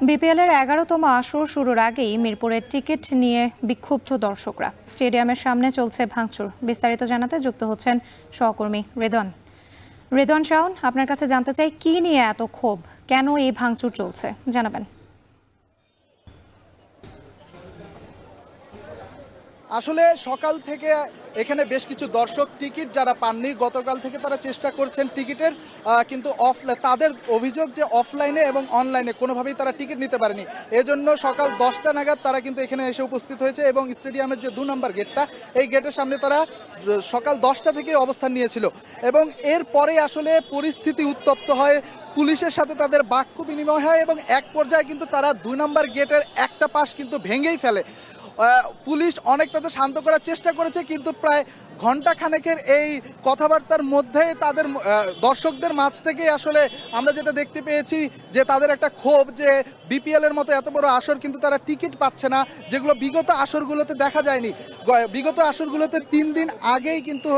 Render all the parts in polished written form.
বিপিএলের ১১তম আসর শুরুর আগেই মিরপুরের টিকিট নিয়ে বিক্ষুব্ধ দর্শকরা। স্টেডিয়ামের সামনে চলছে ভাঙচুর। বিস্তারিত জানাতে যুক্ত হচ্ছেন সহকর্মী রেদওয়ান শাওন। আপনার কাছে জানতে চাই, কি নিয়ে এত ক্ষোভ, কেন এই ভাঙচুর চলছে, জানাবেন। আসলে সকাল থেকে এখানে বেশ কিছু দর্শক টিকিট যারা পাননি, গতকাল থেকে তারা চেষ্টা করছেন টিকিটের, কিন্তু তাদের অভিযোগ যে অফলাইনে এবং অনলাইনে কোনোভাবেই তারা টিকিট নিতে পারেনি। এজন্য সকাল 10টা নাগাদ তারা কিন্তু এখানে এসে উপস্থিত হয়েছে এবং স্টেডিয়ামের যে 2 নম্বর গেটটা, এই গেটের সামনে তারা সকাল 10টা থেকে অবস্থান নিয়েছিল এবং এরপরে আসলে পরিস্থিতি উত্তপ্ত হয়। পুলিশের সাথে তাদের বাক্য বিনিময় হয় এবং এক পর্যায়ে কিন্তু তারা 2 নম্বর গেটের একটা পাশ কিন্তু ভেঙেই ফেলে। পুলিশ অনেক তাদের শান্ত করার চেষ্টা করেছে, কিন্তু প্রায় ঘন্টা খানেকের এই কথাবার্তার মধ্যে তাদের দর্শকদের মাঝ থেকে আসলে আমরা যেটা দেখতে পেয়েছি যে তাদের একটা ক্ষোভ, যে বিপিএল এর মতো এত বড় আসর কিন্তু তারা টিকিট পাচ্ছে না, যেগুলো বিগত আসরগুলোতে দেখা যায়নি। বিগত আসরগুলোতে 3 দিন আগেই কিন্তু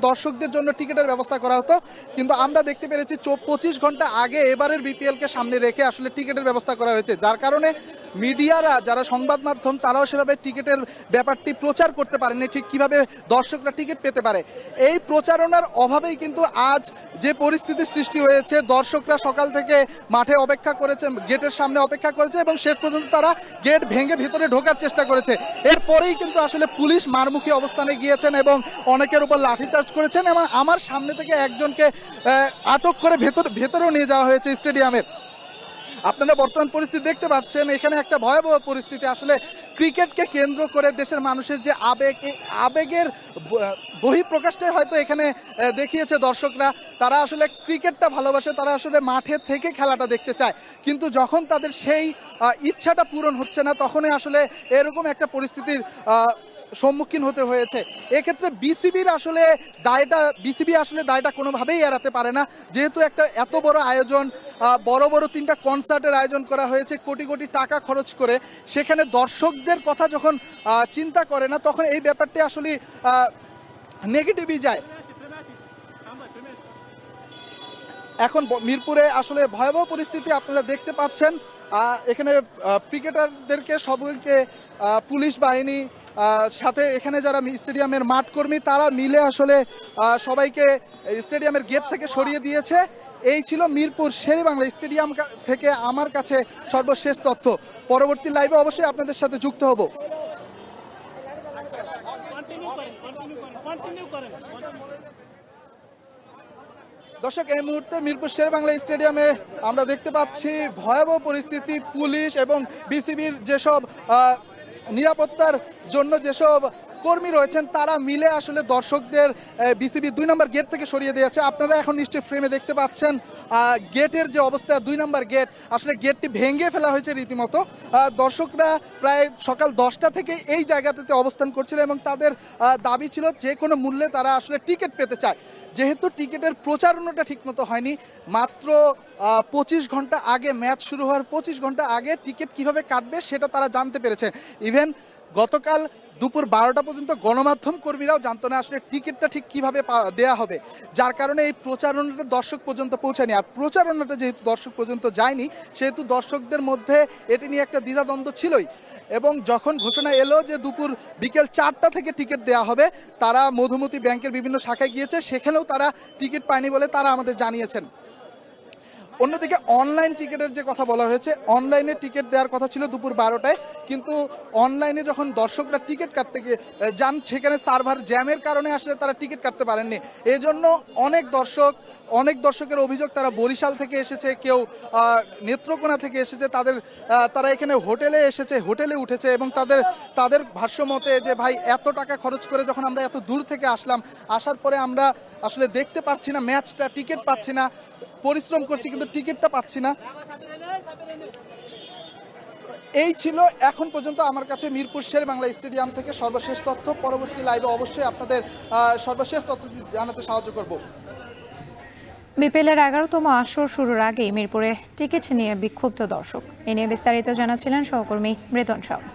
দর্শকদের জন্য টিকিটের ব্যবস্থা করা হতো, কিন্তু আমরা দেখতে পেরেছি 25 ঘন্টা আগে এবারের বিপিএলকে সামনে রেখে আসলে টিকিটের ব্যবস্থা করা হয়েছে, যার কারণে মিডিয়ারা, যারা সংবাদ মাধ্যম, তারাও সেভাবে টিকিটের ব্যাপারটি প্রচার করতে পারেনি, ঠিক কিভাবে দর্শকরা টিকিট পেতে পারে। এই প্রচারণার অভাবেই কিন্তু আজ যে পরিস্থিতির সৃষ্টি হয়েছে, দর্শকরা সকাল থেকে মাঠে অপেক্ষা করেছে, গেটের সামনে অপেক্ষা করেছে এবং শেষ পর্যন্ত তারা গেট ভেঙে ভিতরে ঢোকার চেষ্টা করেছে। এরপরেই কিন্তু আসলে পুলিশ মারমুখী অবস্থানে গিয়েছেন এবং অনেকের উপর লাঠিচার্জ করেছেন এবং আমার সামনে থেকে একজনকে আটক করে ভেতরেও নিয়ে যাওয়া হয়েছে স্টেডিয়ামের। আপনারা বর্তমান পরিস্থিতি দেখতে পাচ্ছেন, এখানে একটা ভয়াবহ পরিস্থিতি। আসলে ক্রিকেটকে কেন্দ্র করে দেশের মানুষের যে আবেগ, এই আবেগের বহিঃপ্রকাশটাই হয়তো এখানে দেখিয়েছে দর্শকরা। তারা আসলে ক্রিকেটটা ভালোবাসে, তারা আসলে মাঠে থেকে খেলাটা দেখতে চায়, কিন্তু যখন তাদের সেই ইচ্ছাটা পূরণ হচ্ছে না, তখনই আসলে এরকম একটা পরিস্থিতির সম্মুখীন হতে হয়েছে। এক্ষেত্রে বিসিবি আসলে দায়টা কোনোভাবেই এড়াতে পারে না, যেহেতু একটা এত বড় আয়োজন, বড় বড় 3টা কনসার্টের আয়োজন করা হয়েছে কোটি কোটি টাকা খরচ করে, সেখানে দর্শকদের কথা যখন চিন্তা করে না, তখন এই ব্যাপারটি আসলে নেগেটিভই যায়। এখন মিরপুরে আসলে ভয়াবহ পরিস্থিতি আপনারা দেখতে পাচ্ছেন। এখানে ক্রিকেটারদেরকে সবাইকে পুলিশ বাহিনী সাথে এখানে যারা স্টেডিয়ামের মাঠকর্মী, তারা মিলে আসলে সবাইকে স্টেডিয়ামের গেট থেকে সরিয়ে দিয়েছে। এই ছিল মিরপুর শেরেবাংলা স্টেডিয়াম থেকে আমার কাছে সর্বশেষ তথ্য। পরবর্তী লাইভে অবশ্যই আপনাদের সাথে যুক্ত হব। দর্শক, এই মুহূর্তে মিরপুর শেরেবাংলা স্টেডিয়ামে আমরা দেখতে পাচ্ছি ভয়াবহ পরিস্থিতি। পুলিশ এবং বিসিবির যেসব নিরাপত্তার জন্য যেসব কর্মী রয়েছেন, তারা মিলে আসলে দর্শকদের বিসিবি 2 নম্বর গেট থেকে সরিয়ে দিয়েছে। আপনারা এখন নিশ্চয়ই ফ্রেমে দেখতে পাচ্ছেন গেটের যে অবস্থা, 2 নম্বর গেট, আসলে গেটটি ভেঙে ফেলা হয়েছে রীতিমতো। দর্শকরা প্রায় সকাল 10টা থেকে এই জায়গাতে অবস্থান করছিল এবং তাদের দাবি ছিল যে কোনো মূল্যে তারা আসলে টিকিট পেতে চায়। যেহেতু টিকিটের প্রচারণাটা ঠিকমতো হয়নি, মাত্র 25 ঘন্টা আগে, ম্যাচ শুরু হওয়ার 25 ঘন্টা আগে টিকিট কিভাবে কাটবে সেটা তারা জানতে পেরেছে। ইভেন গতকাল দুপুর 12টা পর্যন্ত গণমাধ্যম কর্মীরাও জানতো না আসলে টিকিটটা ঠিক কিভাবে দেয়া হবে, যার কারণে এই প্রচারণাটা দর্শক পর্যন্ত পৌঁছায়নি। আর প্রচারণাটা যেহেতু দর্শক পর্যন্ত যায়নি, সেহেতু দর্শকদের মধ্যে এটি নিয়ে একটা দ্বিধাদ্বন্দ্ব ছিলই। এবং যখন ঘোষণা এলো যে বিকেল 4টা থেকে টিকিট দেওয়া হবে, তারা মধুমতি ব্যাংকের বিভিন্ন শাখায় গিয়েছে, সেখানেও তারা টিকিট পায়নি বলে তারা আমাদের জানিয়েছেন। অন্যদিকে অনলাইন টিকিটের যে কথা বলা হয়েছে, অনলাইনে টিকিট দেওয়ার কথা ছিল দুপুর 12টায়, কিন্তু অনলাইনে যখন দর্শকরা টিকিট কাটতে যান, সেখানে সার্ভার জ্যামের কারণে আসলে তারা টিকিট কাটতে পারেননি। এই জন্য অনেক দর্শকের অভিযোগ, তারা বরিশাল থেকে এসেছে, কেউ নেত্রকোনা থেকে এসেছে, তারা এখানে হোটেলে উঠেছে এবং তাদের ভাষ্যমতে যে ভাই, এত টাকা খরচ করে যখন আমরা এত দূর থেকে আসার পরে আমরা আসলে দেখতে পাচ্ছি না ম্যাচটা, টিকিট পাচ্ছি না, পরিশ্রম করছি কিন্তু টিকিটটা পাচ্ছি না। এই ছিল এখন পর্যন্ত আমার কাছে মিরপুর শেরেবাংলা স্টেডিয়াম থেকে সর্বশেষ তথ্য। পরবর্তী লাইভে অবশ্যই আপনাদের সর্বশেষ তথ্য জানাতে সাহায্য করব। বিপিএলের 11তম আসর শুরুর আগেই মিরপুরে টিকিট নিয়ে বিক্ষুব্ধ দর্শক। এ নিয়ে বিস্তারিত জানাচ্ছিলেন সহকর্মী রেদওয়ান শাওন।